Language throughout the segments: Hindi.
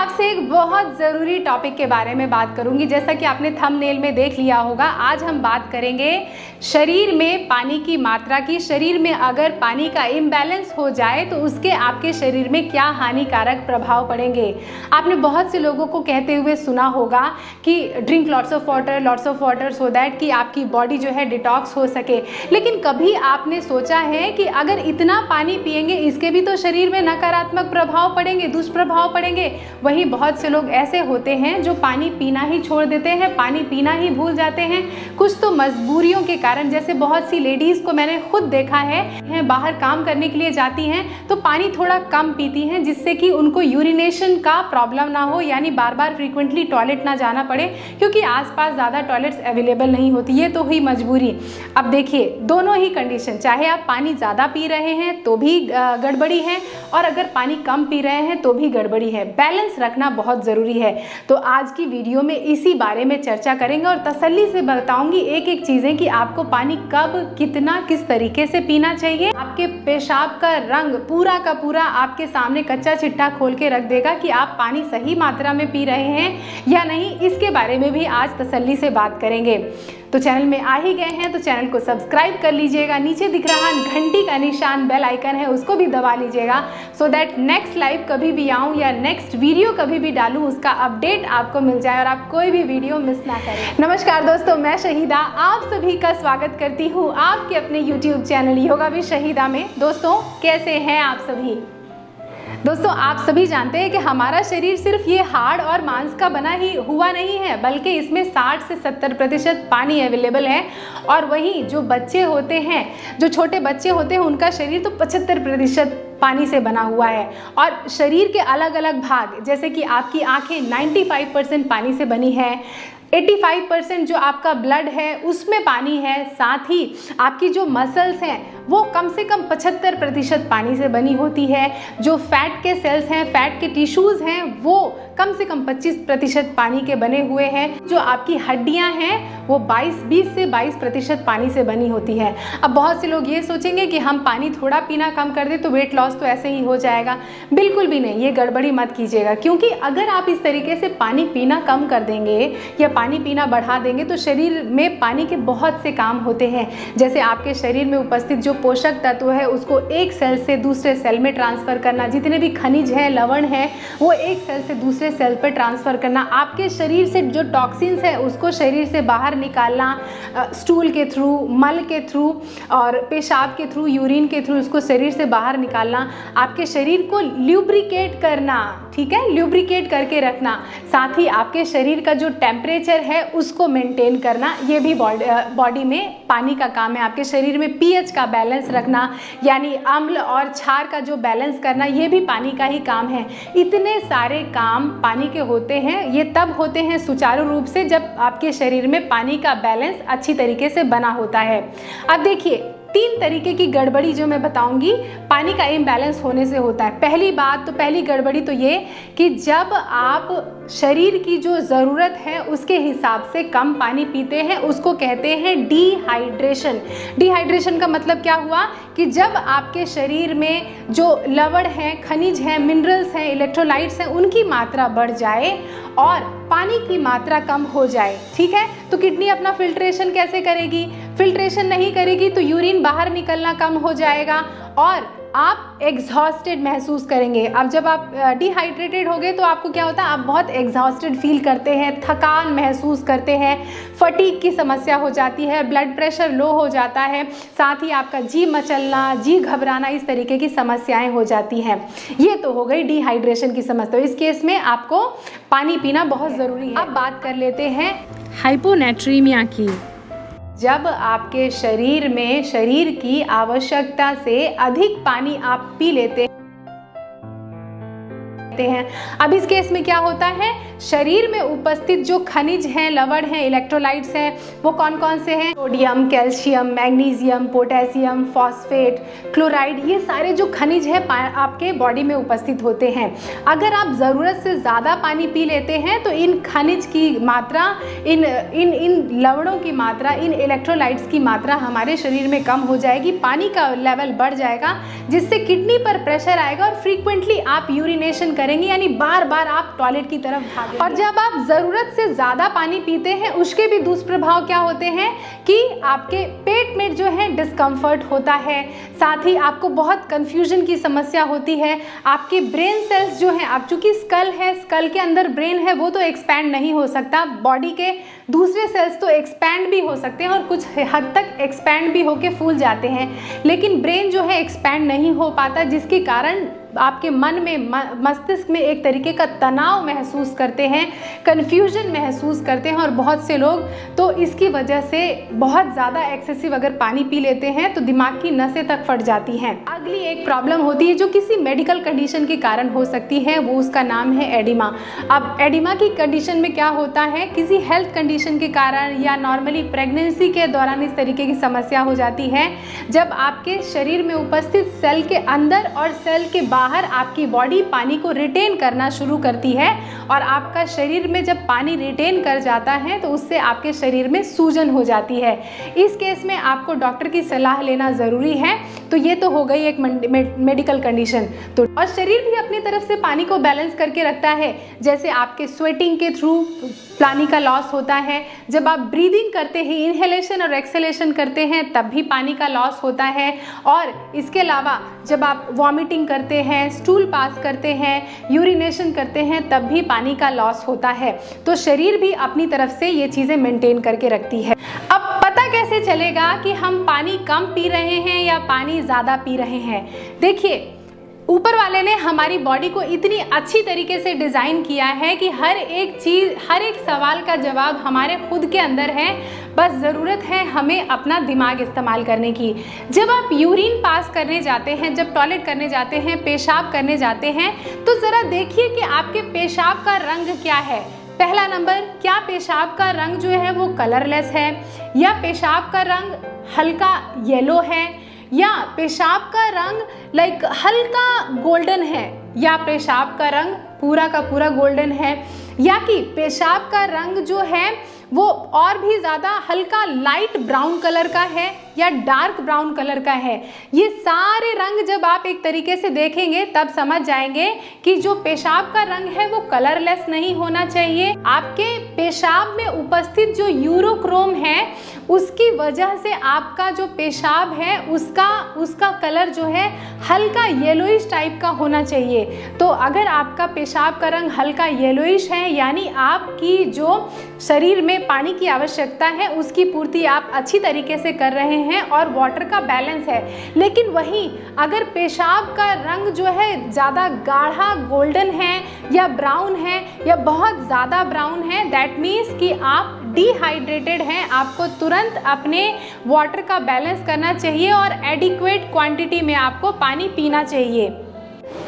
आपसे एक बहुत ज़रूरी टॉपिक के बारे में बात करूंगी। जैसा कि आपने थंबनेल में देख लिया होगा, आज हम बात करेंगे शरीर में पानी की मात्रा की। शरीर में अगर पानी का इम्बैलेंस हो जाए तो उसके आपके शरीर में क्या हानिकारक प्रभाव पड़ेंगे। आपने बहुत से लोगों को कहते हुए सुना होगा कि drink lots of water so that कि आपकी बॉडी जो है डिटॉक्स हो सके। लेकिन कभी आपने सोचा है कि अगर इतना पानी पिएंगे इसके भी तो शरीर में नकारात्मक प्रभाव पड़ेंगे, दुष्प्रभाव पड़ेंगे। वहीं बहुत से लोग ऐसे होते हैं जो पानी पीना ही छोड़ देते हैं, पानी पीना ही भूल जाते हैं, कुछ तो मजबूरियों के कारण। जैसे बहुत सी लेडीज़ को मैंने खुद देखा है, बाहर काम करने के लिए जाती हैं तो पानी थोड़ा कम पीती हैं, जिससे कि उनको यूरिनेशन का प्रॉब्लम ना हो, यानी बार बार फ्रीक्वेंटली टॉयलेट ना जाना पड़े, क्योंकि आसपास ज़्यादा टॉयलेट्स अवेलेबल नहीं होती। ये तो हुई मजबूरी। अब देखिए, दोनों ही कंडीशन, चाहे आप पानी ज़्यादा पी रहे हैं तो भी गड़बड़ी है, और अगर पानी कम पी रहे हैं तो भी गड़बड़ी है। बैलेंस रखना बहुत ज़रूरी है। तो आज की वीडियो में इसी बारे में चर्चा करेंगे और तसल्ली से बताऊंगी एक एक चीज़ें कि आपको पानी कब, कितना, किस तरीके से पीना चाहिए। आपके पेशाब का रंग पूरा का पूरा आपके सामने कच्चा चिट्ठा खोल के रख देगा कि आप पानी सही मात्रा में पी रहे हैं या नहीं। इसके बारे में भी आज तसल्ली से बात करेंगे। तो चैनल में आ ही गए हैं तो चैनल को सब्सक्राइब कर लीजिएगा। नीचे दिख रहा घंटी का निशान, बेल आइकन है, उसको भी दबा लीजिएगा, सो दैट नेक्स्ट लाइव कभी भी आऊँ या नेक्स्ट वीडियो कभी भी डालूँ उसका अपडेट आपको मिल जाए और आप कोई भी वीडियो मिस ना करें। नमस्कार दोस्तों, मैं शहीदा आप सभी का स्वागत करती हूँ आपके अपने YouTube channel yoga with Shahida में। दोस्तों, कैसे हैं आप सभी? दोस्तों, आप सभी जानते हैं कि हमारा शरीर सिर्फ ये हाड़ और मांस का बना ही हुआ नहीं है, बल्कि इसमें 60 से 70% पानी अवेलेबल है। और वहीं जो बच्चे होते हैं, जो छोटे बच्चे होते हैं, उनका शरीर तो 75% पानी से बना हुआ है। और शरीर के अलग अलग भाग, जैसे कि आपकी आंखें 95% पानी से बनी है, 85% जो आपका ब्लड है उसमें पानी है, साथ ही आपकी जो मसल्स हैं वो कम से कम 75% पानी से बनी होती है। जो फैट के सेल्स हैं, फैट के टिश्यूज़ हैं, वो कम से कम 25% पानी के बने हुए हैं। जो आपकी हड्डियां हैं वो 20 से 22% पानी से बनी होती है। अब बहुत से लोग ये सोचेंगे कि हम पानी थोड़ा पीना कम कर दें तो वेट लॉस तो ऐसे ही हो जाएगा। बिल्कुल भी नहीं, ये गड़बड़ी मत कीजिएगा, क्योंकि अगर आप इस तरीके से पानी पीना कम कर देंगे या पानी पीना बढ़ा देंगे तो शरीर में पानी के बहुत से काम होते हैं। जैसे आपके शरीर में उपस्थित जो पोषक तत्व है उसको एक सेल से दूसरे सेल में ट्रांसफ़र करना, जितने भी खनिज हैं, लवण है, वो एक सेल से दूसरे सेल पर ट्रांसफ़र करना, आपके शरीर से जो टॉक्सिन्स है उसको शरीर से बाहर निकालना, स्टूल के थ्रू, मल के थ्रू और पेशाब के थ्रू, यूरिन के थ्रू उसको शरीर से बाहर निकालना, आपके शरीर को ल्यूब्रिकेट करना, ठीक है, ल्यूब्रिकेट करके रखना, साथ ही आपके शरीर का जो टेम्परेचर है उसको मेंटेन करना, ये भी बॉडी में पानी का काम है। आपके शरीर में पीएच का बैलेंस रखना, यानी अम्ल और क्षार का जो बैलेंस करना, ये भी पानी का ही काम है। इतने सारे काम पानी के होते हैं। ये तब होते हैं सुचारू रूप से जब आपके शरीर में पानी का बैलेंस अच्छी तरीके से बना होता है। अब देखिए, 3 तरीके की गड़बड़ी जो मैं बताऊंगी पानी का इम्बैलेंस होने से होता है। पहली गड़बड़ी तो ये कि जब आप शरीर की जो ज़रूरत है उसके हिसाब से कम पानी पीते हैं, उसको कहते हैं डिहाइड्रेशन। डिहाइड्रेशन का मतलब क्या हुआ कि जब आपके शरीर में जो लवण हैं, खनिज हैं, मिनरल्स हैं, इलेक्ट्रोलाइट्स हैं, उनकी मात्रा बढ़ जाए और पानी की मात्रा कम हो जाए, ठीक है। तो किडनी अपना फिल्ट्रेशन कैसे करेगी? फिल्ट्रेशन नहीं करेगी तो यूरिन बाहर निकलना कम हो जाएगा और आप एग्जॉस्टेड महसूस करेंगे। अब जब आप डिहाइड्रेटेड हो गए तो आपको क्या होता है, आप बहुत एग्जॉस्टेड फील करते हैं, थकान महसूस करते हैं, फटीग की समस्या हो जाती है, ब्लड प्रेशर लो हो जाता है, साथ ही आपका जी मचलना, जी घबराना, इस तरीके की समस्याएं हो जाती हैं। ये तो हो गई डिहाइड्रेशन की समस्या। तो इस केस में आपको पानी पीना बहुत ज़रूरी है। अब बात कर लेते हैं हाइपोनेट्रीमिया की। जब आपके शरीर में शरीर की आवश्यकता से अधिक पानी आप पी लेते हैं, अब इस केस में क्या होता है, शरीर में उपस्थित जो खनिज हैं, लवण हैं, इलेक्ट्रोलाइट्स हैं, वो कौन कौन से हैं? Sodium, calcium, magnesium, potassium, phosphate, chloride, ये सारे जो खनिज हैं आपके बॉडी में उपस्थित होते हैं। अगर आप ज़रूरत से ज़्यादा पानी पी लेते हैं तो इन खनिज की मात्रा, इन लवणों की मात्रा, इन इलेक्ट्रोलाइट्स की मात्रा हमारे शरीर में कम हो जाएगी, पानी का लेवल बढ़ जाएगा, जिससे किडनी पर प्रेशर आएगा और फ्रीक्वेंटली आप यूरिनेशन करेंगे, यानी बार बार आप टॉयलेट की तरफ भागेंगे। और जब आप ज़रूरत से ज़्यादा पानी पीते हैं उसके भी दुष्प्रभाव क्या होते हैं कि आपके पेट में जो है डिस्कम्फर्ट होता है, साथ ही आपको बहुत कन्फ्यूजन की समस्या होती है। आपके ब्रेन सेल्स जो हैं, आप चूँकि स्कल है, स्कल के अंदर ब्रेन है, वो तो एक्सपैंड नहीं हो सकता, बॉडी के दूसरे सेल्स तो एक्सपैंड भी हो सकते हैं और कुछ हद तक एक्सपैंड भी होके फूल जाते हैं, लेकिन ब्रेन जो है एक्सपैंड नहीं हो पाता, जिसके कारण आपके मन में, मस्तिष्क में एक तरीके का तनाव महसूस करते हैं, कन्फ्यूजन महसूस करते हैं। और बहुत से लोग तो इसकी वजह से बहुत ज़्यादा एक्सेसिव अगर पानी पी लेते हैं तो दिमाग की नसें तक फट जाती हैं। अगली एक प्रॉब्लम होती है जो किसी मेडिकल कंडीशन के कारण हो सकती है, वो उसका नाम है एडिमा। अब एडिमा की कंडीशन में क्या होता है, किसी हेल्थ कंडीशन के कारण या नॉर्मली प्रेगनेंसी के दौरान इस तरीके की समस्या हो जाती है जब आपके शरीर में उपस्थित सेल के अंदर और सेल के बाहर आपकी बॉडी पानी को रिटेन करना शुरू करती है, और आपका शरीर में जब पानी रिटेन कर जाता है तो उससे आपके शरीर में सूजन हो जाती है। इस केस में आपको डॉक्टर की सलाह लेना ज़रूरी है। तो ये तो हो गई एक मेडिकल कंडीशन। तो और शरीर भी अपनी तरफ से पानी को बैलेंस करके रखता है, जैसे आपके स्वेटिंग के थ्रू पानी का लॉस होता है, जब आप ब्रीदिंग करते हैं, इनहेलेशन और एक्सहेलेशन करते हैं, तब भी पानी का लॉस होता है, और इसके अलावा जब आप वॉमिटिंग करते हैं, स्टूल पास करते हैं, यूरिनेशन करते हैं, तब भी पानी का लॉस होता है। तो शरीर भी अपनी तरफ से ये चीज़ें मेंटेन करके रखती है। अब पता कैसे चलेगा कि हम पानी कम पी रहे हैं या पानी ज़्यादा पी रहे हैं? देखिए, ऊपर वाले ने हमारी बॉडी को इतनी अच्छी तरीके से डिज़ाइन किया है कि हर एक चीज़, हर एक सवाल का जवाब हमारे खुद के अंदर है, बस ज़रूरत है हमें अपना दिमाग इस्तेमाल करने की। जब आप यूरिन पास करने जाते हैं, जब टॉयलेट करने जाते हैं, पेशाब करने जाते हैं, तो ज़रा देखिए कि आपके पेशाब का रंग क्या है। पहला नंबर, क्या पेशाब का रंग जो है वो कलरलेस है, या पेशाब का रंग हल्का येलो है, या पेशाब का रंग लाइक हल्का गोल्डन है, या पेशाब का रंग पूरा का पूरा गोल्डन है, या कि पेशाब का रंग जो है वो और भी ज़्यादा हल्का लाइट ब्राउन कलर का है या डार्क ब्राउन कलर का है। ये सारे रंग जब आप एक तरीके से देखेंगे तब समझ जाएंगे कि जो पेशाब का रंग है वो कलरलेस नहीं होना चाहिए। आपके पेशाब में उपस्थित जो यूरोक्रोम है उसकी वजह से आपका जो पेशाब है उसका कलर जो है हल्का येलोइश टाइप का होना चाहिए। तो अगर आपका पेशाब का रंग हल्का येलोइश है, यानी आपकी जो शरीर में पानी की आवश्यकता है उसकी पूर्ति आप अच्छी तरीके से कर रहे हैं और वाटर का बैलेंस है। लेकिन वहीं अगर पेशाब का रंग जो है ज़्यादा गाढ़ा गोल्डन है या ब्राउन है या बहुत ज़्यादा ब्राउन है, दैट मीन्स कि आप डिहाइड्रेटेड हैं। आपको तुरंत अपने वाटर का बैलेंस करना चाहिए और एडिक्वेट क्वांटिटी में आपको पानी पीना चाहिए।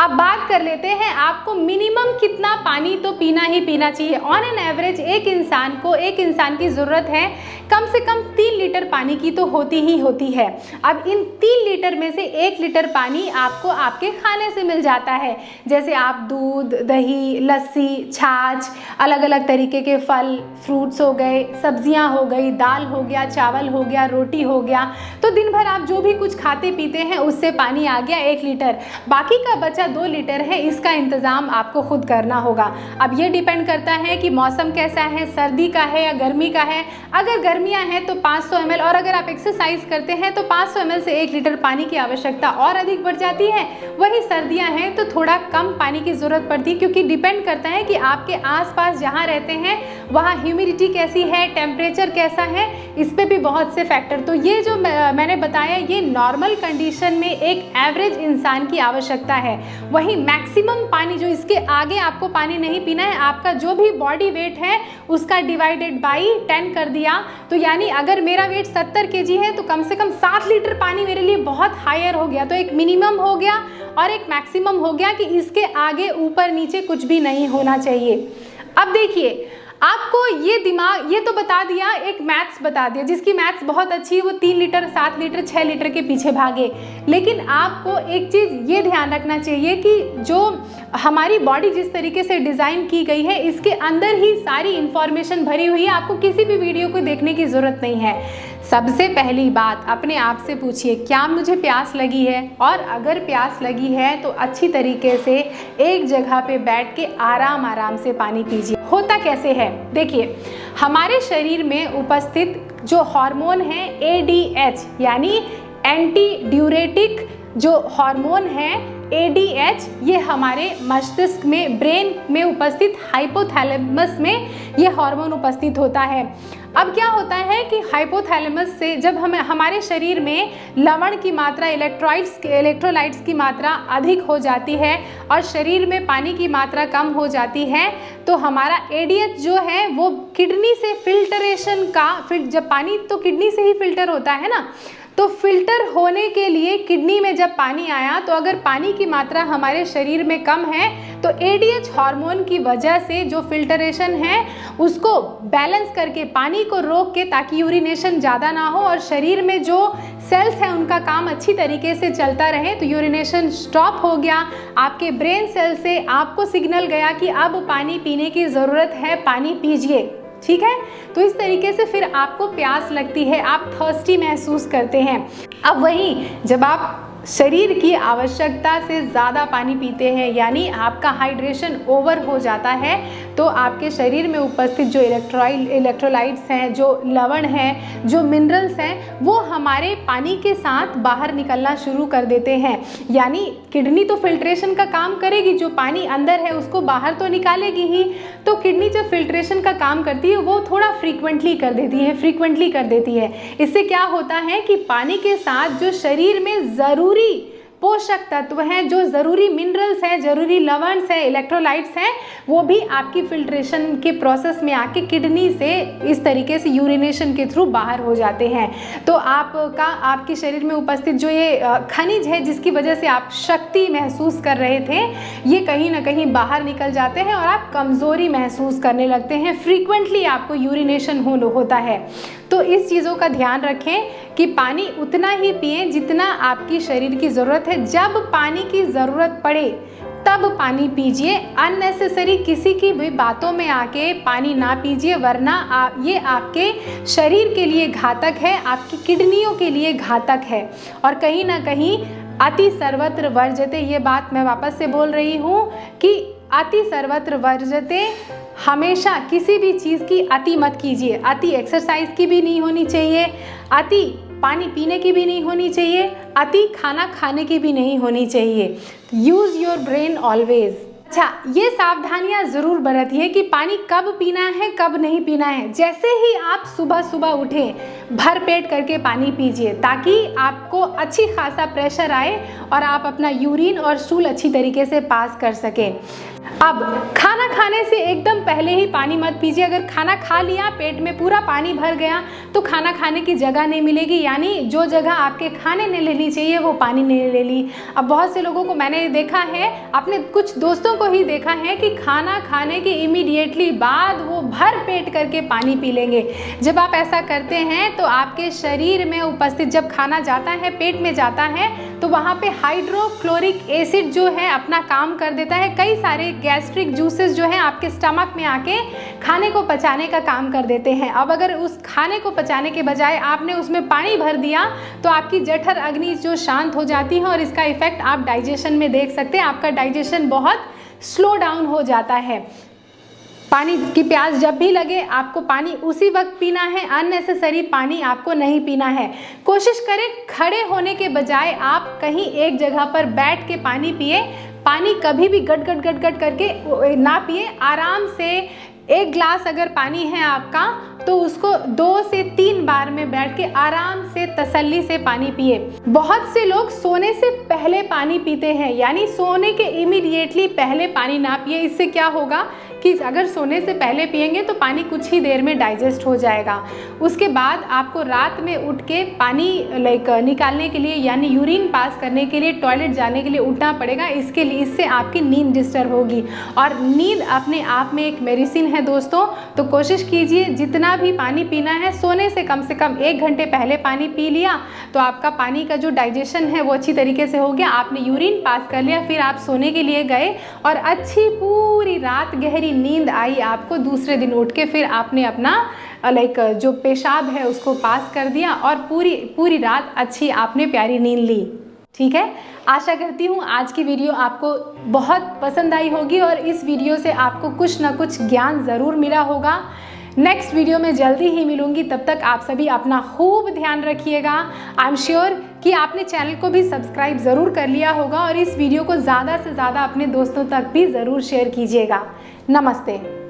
अब बात कर लेते हैं आपको मिनिमम कितना पानी तो पीना ही पीना चाहिए। ऑन एन एवरेज एक इंसान की ज़रूरत है कम से कम 3 लीटर पानी की तो होती ही होती है। अब इन 3 लीटर में से 1 लीटर पानी आपको आपके खाने से मिल जाता है, जैसे आप दूध, दही, लस्सी, छाछ, अलग अलग तरीके के फल फ्रूट्स हो गए, सब्जियां हो गई, दाल हो गया, चावल हो गया, रोटी हो गया। तो दिन भर आप जो भी कुछ खाते पीते हैं उससे पानी आ गया 1 लीटर। बाकी का बचा 2 लीटर है, इसका इंतज़ाम आपको खुद करना होगा। अब ये डिपेंड करता है कि मौसम कैसा है, सर्दी का है या गर्मी का है। अगर गर्मियां हैं तो 500 ml, और अगर आप एक्सरसाइज करते हैं तो 500 ml से 1 लीटर पानी की आवश्यकता और अधिक बढ़ जाती है। वही सर्दियां हैं तो थोड़ा कम पानी की ज़रूरत पड़ती है, क्योंकि डिपेंड करता है कि आपके आसपास जहाँ रहते हैं वहाँ ह्यूमिडिटी कैसी है, टेम्परेचर कैसा है, इस पर भी बहुत से फैक्टर। तो ये जो मैंने बताया ये नॉर्मल कंडीशन में एक एवरेज इंसान की आवश्यकता है। वही मैक्सिमम पानी जो इसके आगे आपको पानी नहीं पीना है, आपका जो भी बॉडी वेट है उसका डिवाइडेड बाई 10 कर दिया। तो यानी अगर मेरा वेट 70 kg है तो कम से कम 7 लीटर पानी मेरे लिए बहुत हायर हो गया। तो एक मिनिमम हो गया और एक मैक्सिमम हो गया कि इसके आगे ऊपर नीचे कुछ भी नहीं होना चाहिए। अब देखिए, आपको ये तो बता दिया, एक मैथ्स बता दिया, जिसकी मैथ्स बहुत अच्छी है वो 3 लीटर, 7 लीटर, 6 लीटर के पीछे भागे। लेकिन आपको एक चीज़ ये ध्यान रखना चाहिए कि जो हमारी बॉडी जिस तरीके से डिज़ाइन की गई है इसके अंदर ही सारी इन्फॉर्मेशन भरी हुई है। आपको किसी भी वीडियो को देखने की ज़रूरत नहीं है। सबसे पहली बात अपने आप से पूछिए, क्या मुझे प्यास लगी है? और अगर प्यास लगी है तो अच्छी तरीके से एक जगह पे बैठ के आराम आराम से पानी पीजिए। होता कैसे है, देखिए हमारे शरीर में उपस्थित जो हार्मोन है ADH यानी एंटी ड्यूरेटिक जो हार्मोन है ADH, ये हमारे मस्तिष्क में, ब्रेन में उपस्थित हाइपोथैलेमस में ये हार्मोन उपस्थित होता है। अब क्या होता है कि हाइपोथैलेमस से जब हमारे शरीर में लवण की मात्रा, इलेक्ट्रोलाइट्स की मात्रा अधिक हो जाती है और शरीर में पानी की मात्रा कम हो जाती है, तो हमारा ADH जो है वो किडनी से फिल्टरेशन का, जब पानी तो किडनी से ही फिल्टर होता है ना, तो फिल्टर होने के लिए किडनी में जब पानी आया, तो अगर पानी की मात्रा हमारे शरीर में कम है तो ADH हार्मोन की वजह से जो फिल्टरेशन है उसको बैलेंस करके, पानी को रोक के, ताकि यूरिनेशन ज़्यादा ना हो और शरीर में जो सेल्स हैं उनका काम अच्छी तरीके से चलता रहे, तो यूरिनेशन स्टॉप हो गया। आपके ब्रेन सेल से आपको सिग्नल गया कि अब पानी पीने की ज़रूरत है, पानी पीजिए, ठीक है। तो इस तरीके से फिर आपको प्यास लगती है, आप थर्स्टी महसूस करते हैं। अब वहीं जब आप शरीर की आवश्यकता से ज़्यादा पानी पीते हैं, यानी आपका हाइड्रेशन ओवर हो जाता है, तो आपके शरीर में उपस्थित जो इलेक्ट्रोलाइट्स हैं, जो लवण हैं, जो मिनरल्स हैं, वो हमारे पानी के साथ बाहर निकलना शुरू कर देते हैं। यानी किडनी तो फिल्ट्रेशन का काम करेगी, जो पानी अंदर है उसको बाहर तो निकालेगी ही, तो किडनी जब फिल्ट्रेशन का काम करती है वो थोड़ा फ्रीक्वेंटली कर देती है। इससे क्या होता है कि पानी के साथ जो शरीर में ज़रूरी पोषक तत्व हैं, जो ज़रूरी मिनरल्स हैं, ज़रूरी लवणस हैं, इलेक्ट्रोलाइट्स हैं, वो भी आपकी फिल्ट्रेशन के प्रोसेस में आके किडनी से इस तरीके से यूरिनेशन के थ्रू बाहर हो जाते हैं। तो आपके शरीर में उपस्थित जो ये खनिज है जिसकी वजह से आप शक्ति महसूस कर रहे थे, ये कहीं ना कहीं बाहर निकल जाते हैं और आप कमज़ोरी महसूस करने लगते हैं, फ्रीक्वेंटली आपको यूरिनेशन होता है। तो इस चीज़ों का ध्यान रखें कि पानी उतना ही पिएं जितना आपकी शरीर की ज़रूरत है। जब पानी की ज़रूरत पड़े तब पानी पीजिए, अननेसेसरी किसी की भी बातों में आके पानी ना पीजिए, वरना ये आपके शरीर के लिए घातक है, आपकी किडनियों के लिए घातक है। और कहीं ना कहीं अति सर्वत्र वर्जते, ये बात मैं वापस से बोल रही हूँ कि अति सर्वत्र वर्जते, हमेशा किसी भी चीज़ की अति मत कीजिए। अति एक्सरसाइज की भी नहीं होनी चाहिए, अति पानी पीने की भी नहीं होनी चाहिए, अति खाना खाने की भी नहीं होनी चाहिए। Use your brain always. अच्छा, ये सावधानियां ज़रूर बरतिए कि पानी कब पीना है, कब नहीं पीना है। जैसे ही आप सुबह सुबह उठें, भर पेट करके पानी पीजिए, ताकि आपको अच्छी खासा प्रेशर आए और आप अपना यूरिन और स्टूल अच्छी तरीके से पास कर सकें। अब खाना खाने से एकदम पहले ही पानी मत पीजिए। अगर खाना खा लिया, पेट में पूरा पानी भर गया, तो खाना खाने की जगह नहीं मिलेगी, यानी जो जगह आपके खाने ने लेनी चाहिए वो पानी ने ले ली। अब बहुत से लोगों को मैंने देखा है, अपने कुछ दोस्तों को ही देखा है कि खाना खाने के इमीडिएटली बाद वो भर पेट करके पानी पी लेंगे। जब आप ऐसा करते हैं तो आपके शरीर में उपस्थित, जब खाना जाता है, पेट में जाता है, तो वहाँ पे हाइड्रोक्लोरिक एसिड जो है अपना काम कर देता है। कई सारे गैस्ट्रिक जूसेस जो हैं आपके स्टमक में आके खाने को पचाने का काम कर देते हैं। अब अगर उस खाने को पचाने के बजाय आपने उसमें पानी भर दिया, तो आपकी जठर अग्नि जो शांत हो जाती है और इसका इफेक्ट आप डाइजेशन में देख सकते हैं। आपका डाइजेशन बहुत स्लो डाउन हो जाता है। पानी की प्यास जब भी लगे आपको पानी उसी वक्त पीना है, अननेसेसरी पानी आपको नहीं पीना है। कोशिश करें खड़े होने के बजाय आप कहीं एक जगह पर बैठ के पानी पिए। पानी कभी भी गट गट गट गट करके ना पिए, आराम से एक ग्लास अगर पानी है आपका तो उसको 2 से 3 बार में बैठ के आराम से तसल्ली से पानी पिए। बहुत से लोग सोने से पहले पानी पीते हैं, यानी सोने के इमीडिएटली पहले पानी ना पिए। इससे क्या होगा कि अगर सोने से पहले पिएंगे तो पानी कुछ ही देर में डाइजेस्ट हो जाएगा। उसके बाद आपको रात में उठ के पानी निकालने के लिए, यानी यूरिन पास करने के लिए, टॉयलेट जाने के लिए उठना पड़ेगा। इससे आपकी नींद डिस्टर्ब होगी, और नींद अपने आप में एक मेडिसिन है दोस्तों। तो कोशिश कीजिए जितना भी पानी पीना है, सोने से कम 1 घंटे पहले पानी पी लिया तो आपका पानी का जो डाइजेशन है वो अच्छी तरीके से हो गया। आपने यूरिन पास कर लिया, फिर आप सोने के लिए गए और अच्छी पूरी रात गहरी नींद आई आपको। दूसरे दिन उठ के फिर आपने अपना लाइक जो पेशाब है उसको पास कर दिया और पूरी रात अच्छी आपने प्यारी नींद ली। ठीक है, आशा करती हूँ आज की वीडियो आपको बहुत पसंद आई होगी और इस वीडियो से आपको कुछ ना कुछ ज्ञान ज़रूर मिला होगा। नेक्स्ट वीडियो में जल्दी ही मिलूंगी, तब तक आप सभी अपना खूब ध्यान रखिएगा। आई एम श्योर कि आपने चैनल को भी सब्सक्राइब ज़रूर कर लिया होगा और इस वीडियो को ज़्यादा से ज़्यादा अपने दोस्तों तक भी ज़रूर शेयर कीजिएगा। नमस्ते।